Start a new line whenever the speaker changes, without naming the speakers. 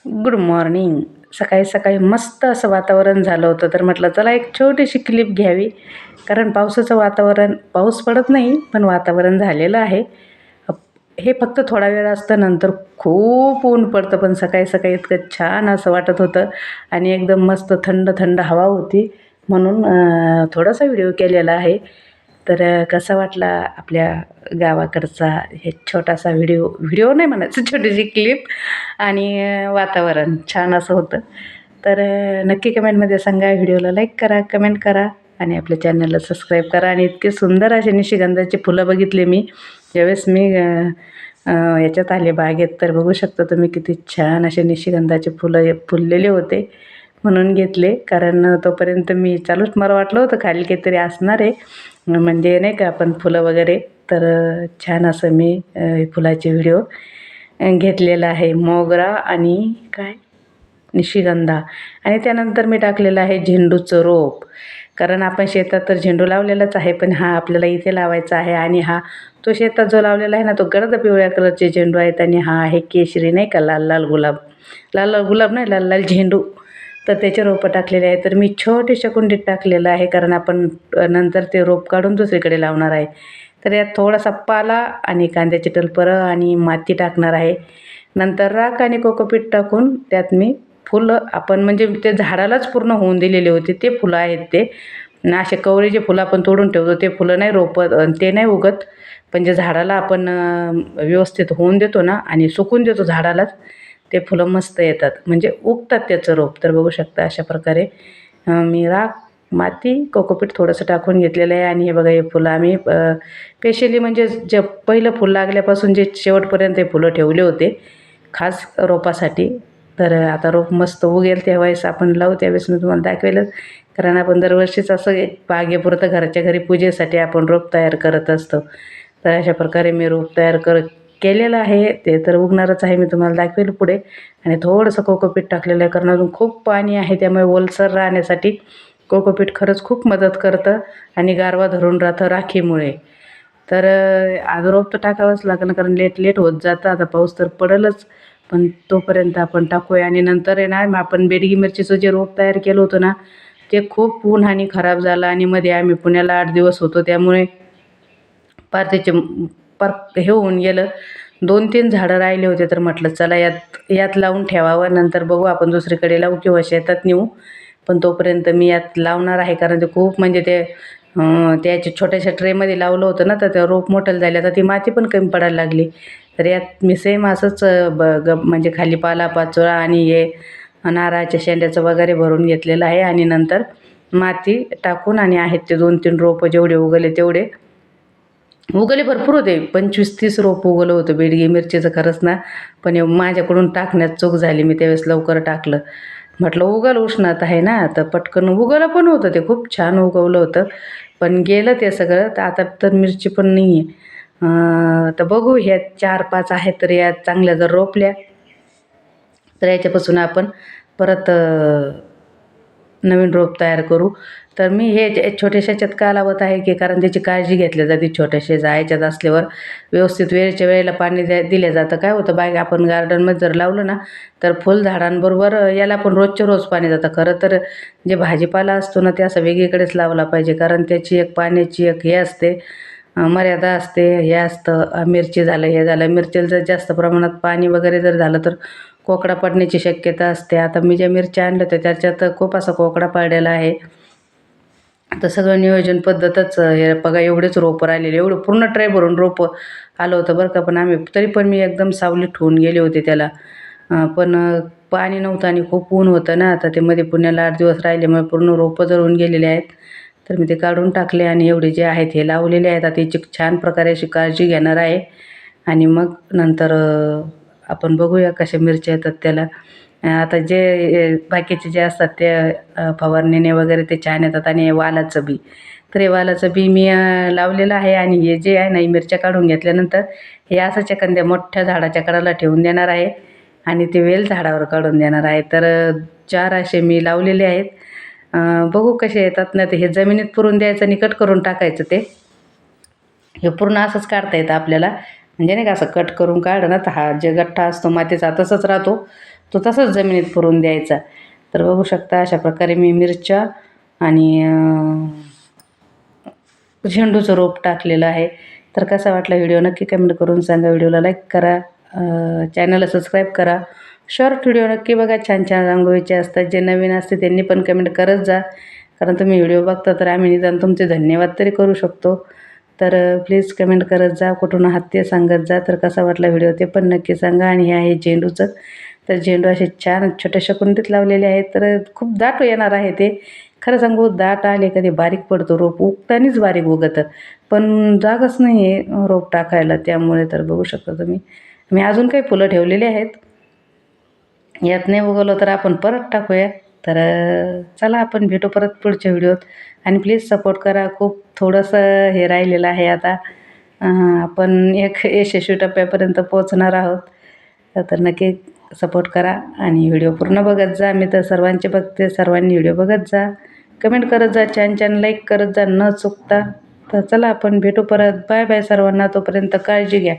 Good morning. सकाळी सकाळी मस्त असं वातावरण झालं होतं, तर म्हटलं चला एक छोटीशी क्लिप घ्यावी. कारण पावसाचं वातावरण, पाऊस पडत नाही पण वातावरण झालेलं आहे. हे फक्त थोडा वेळ असतं, नंतर खूप ऊन पडतं. पण सकाळी सकाळी इतकं छान असं वाटत होतं आणि एकदम मस्त थंड थंड हवा होती, म्हणून थोडासा व्हिडिओ केलेला आहे. तर कसा वाटला आपल्या गावाकडचा हे छोटासा व्हिडिओ, व्हिडिओ नाही म्हणायचं, छोटीशी क्लिप. आणि वातावरण छान असं होतं. तर नक्की कमेंटमध्ये सांगा. व्हिडिओला लाईक करा, कमेंट करा आणि आपल्या चॅनलला सबस्क्राईब करा. आणि इतके सुंदर असे निशिगंधाची फुलं बघितले मी ज्यावेळेस मी याच्यात आले बागेत, तर बघू शकता तुम्ही किती छान असे निशिगंधाचे फुलं फुललेले होते, म्हणून घेतले. कारण तोपर्यंत मी चालूच, मला वाटलं होतं खाली काहीतरी असणार आहे, म्हणजे नाही का आपण फुलं वगैरे. तर छान असं मी फुलाचे व्हिडिओ घेतलेला आहे. मोगरा आणि काय, निशिगंधा. आणि त्यानंतर मी टाकलेलं आहे झेंडूचं रोप. कारण आपण शेतात तर झेंडू लावलेलाच आहे, पण हा आपल्याला इथे लावायचा आहे. आणि हा तो शेतात जो लावलेला आहे ना, तो गर्द पिवळ्या कलरचे झेंडू आहेत. आणि हा आहे केशरी, नाही का, लाल लाल गुलाब, लाल लाल गुलाब नाही, लाल लाल झेंडू. तर त्याचे रोपं टाकलेले आहे. तर मी छोट्याशा कुंडीत टाकलेलं आहे, कारण आपण नंतर ते रोप काढून दुसरीकडे लावणार आहे. तर यात थोडासा पाला आणि कांद्याची टलपरं आणि माती टाकणार आहे. नंतर राख आणि कोकोपीट टाकून त्यात मी फुलं, आपण म्हणजे ते झाडालाच पूर्ण होऊन दिलेले होते ते फुलं आहेत ते. असे कवळे जे फुलं आपण तोडून ठेवतो ते फुलं नाही, रोपं ते नाही उगत. पण जे झाडाला आपण व्यवस्थित होऊन देतो ना आणि सुकून देतो झाडालाच, ते फुलं मस्त येतात, म्हणजे उगतात त्याचं रोप. तर बघू शकता अशा प्रकारे मी राख, माती, कोकोपीट थोडंसं टाकून घेतलेलं आहे. आणि हे बघा, हे फुलं आम्ही स्पेशली म्हणजे जे पहिलं फुल लागल्यापासून जे शेवटपर्यंत हे फुलं ठेवले होते खास रोपासाठी. तर आता रोप मस्त उगेल त्यावेळेस आपण लावू, त्यावेळेस मी तुम्हाला दाखवेलच. कारण आपण दरवर्षीच असं एक बागेपुरतं घरच्या घरी पूजेसाठी आपण रोप तयार करत असतो. तर अशा प्रकारे मी रोप तयार केलेलं आहे. ते तर उगणारच आहे, मी तुम्हाला दाखवेल पुढे. आणि थोडंसं कोकोपीट टाकलेलं आहे, कारण अजून खूप पाणी आहे, त्यामुळे ओलसर राहण्यासाठी कोकोपीट खरंच खूप मदत करतं आणि गारवा धरून राहतं राखीमुळे. तर आज रोप तर टाकावंच लागेल, कारण लेट लेट होत जातं. आता पाऊस तर पडेलच, पण तोपर्यंत आपण टाकूया. आणि नंतर आहे ना, आपण बेडगी मिरचीचं जे रोप तयार केलं होतं ना, ते खूप उन्हाने खराब झालं. आणि मध्ये आम्ही पुण्याला 8 दिवस होतो, त्यामुळे पार त्याचे पार हे होऊन गेलं. 2-3 झाडं राहिले होते, तर म्हटलं चला यात यात लावून ठेवावं, नंतर बघू आपण दुसरीकडे लावू किंवा शेतात नेऊ. पण तोपर्यंत मी यात लावणार आहे, कारण ते खूप म्हणजे ते त्याच्या छोट्याशा ट्रेमध्ये लावलं होतं ना, तर ते रोप मोठं झालं, तर ती माती पण कमी पडायला लागली. तर यात मी सेम असंच म्हणजे खाली पालापाचोळा आणि हे नारळाच्या शेंड्याचं वगैरे भरून घेतलेलं आहे. आणि नंतर माती टाकून, आणि आहेत ते 2-3 रोपं जेवढे उगले तेवढे उगले, भरपूर होते, 25-30 रोप उगवलं होतं बेडगी मिरचीचं खरंच ना. पण हे माझ्याकडून टाकण्यात चूक झाली, मी त्यावेळेस लवकर टाकलं. म्हटलं उगल, उष्णता आहे ना, तर पटकन उगवलं पण होतं, ते खूप छान उगवलं होतं. पण गेलं ते सगळं. तर आता तर मिरची पण नाही आहे. तर बघू, ह्या 4-5 आहेत, तर या चांगल्या जर रोपल्या तर याच्यापासून आपण परत नवीन रोप तयार करू. तर मी हे छोट्याशा ह्याच्यात का लावत आहे, की कारण त्याची काळजी घेतली जाते. छोट्याशा जायच्यात असल्यावर व्यवस्थित वेळेच्या वेळेला पाणी दिलं जातं. काय होतं, बाग आपण गार्डनमध्ये जर लावलं ना, तर फुलझाडांबरोबर याला पण रोजच्या रोज पाणी जातं. खरं तर जे भाजीपाला असतो ना, ते असं वेगळीकडेच लावला पाहिजे, कारण त्याची एक पाण्याची एक हे असते, मर्यादा असते. हे असतं, मिरची झालं, हे झालं, मिरचीला जर जास्त प्रमाणात पाणी वगैरे जर झालं तर कोकडा पडण्याची शक्यता असते. आता मी ज्या मिरच्या आणल्या होत्या त्याच्यात खूप असा कोकडा पडलेला आहे. तर सगळं नियोजन पद्धतच हे बघा, एवढेच रोपं राहिलेले, एवढं पूर्ण ट्रे भरून रोपं आलं होतं बरं का. पण आम्ही तरी पण मी एकदम सावलीत ठेवून गेले होते त्याला. पण पाणी नव्हतं आणि खूप ऊन होतं ना. आता ते मध्ये पुण्याला 8 दिवस राहिल्यामुळे पूर्ण रोपं जळून गेलेले आहेत. तर मी ते काढून टाकले आणि एवढे जे आहेत हे लावलेले आहेत. आता याची छान प्रकारे अशी काळजी घेणार आहे. आणि मग नंतर आपण बघूया कशा मिरच्या येतात त्याला. आता जे बाकीचे जे असतात ते फवारणीने वगैरे ते छान येतात. आणि हे वालाचं बी, तर हे वालाचं बी मी लावलेलं आहे. आणि हे जे आहे ना, ही मिरच्या काढून घेतल्यानंतर हे असंच एखाद्या मोठ्या झाडाच्या कडाला ठेवून देणार आहे आणि ते वेल झाडावर काढून देणार आहे. तर 4 असे मी लावलेले आहेत. बघू कसे येतात ना. ते हे जमिनीत पुरून द्यायचं आणि कट करून टाकायचं. ते हे पूर्ण असंच काढता येतं आपल्याला, म्हणजे नाही का, असं कट करून काढलं ना, तर हा जे गठ्ठा असतो मातीचा तसंच राहतो. तो तसाच जमिनीत पुरून द्यायचा. तर बघू शकता अशा प्रकारे मी मिरच्या आणि झेंडूचं रोप टाकलेलं आहे. तर कसा वाटला व्हिडिओ नक्की कमेंट करून सांगा. व्हिडिओला लाईक करा, चॅनलला सबस्क्राईब करा. शॉर्ट व्हिडिओ नक्की बघा, छान छान रांगोळीचे असतात. जे नवीन असते त्यांनी पण कमेंट करत जा, कारण तुम्ही व्हिडिओ बघता तर आम्ही निदान तुमचे धन्यवाद तरी करू शकतो. तर प्लीज कमेंट करत जा, कुठून आहात ते सांगत जा. तर कसा वाटला व्हिडिओ ते पण नक्की सांगा. आणि हे आहे झेंडूचं. तर झेंडू असे छान छोट्याशा कुंडीत लावलेले आहेत. तर खूप दाट येणार आहे ते. खरं सांगू, दाट आले कधी बारीक पडतो रोप, उगतानीच बारीक उगतं, पण जागाच नाही आहे रोप टाकायला. त्यामुळे तर बघू शकता तुम्ही, मी अजून काही फुलं ठेवलेली आहेत. यात नाही उगवलं तर आपण परत टाकूया. तर चला आपण भेटू परत पुढच्या व्हिडिओत. आणि प्लीज सपोर्ट करा. खूप थोडंसं हे राहिलेलं आहे आता. आपण एक यशस्वी टप्प्यापर्यंत पोहोचणार आहोत. तर नक्की सपोर्ट करा आणि व्हिडिओ पूर्ण बघत जा. मी तर सर्वांचे बघते, सर्वांनी व्हिडिओ बघत जा, कमेंट करत जा, छान छान लाईक करत जा न चुकता. तर चला आपण भेटू परत. बाय बाय सर्वांना. तोपर्यंत काळजी घ्या.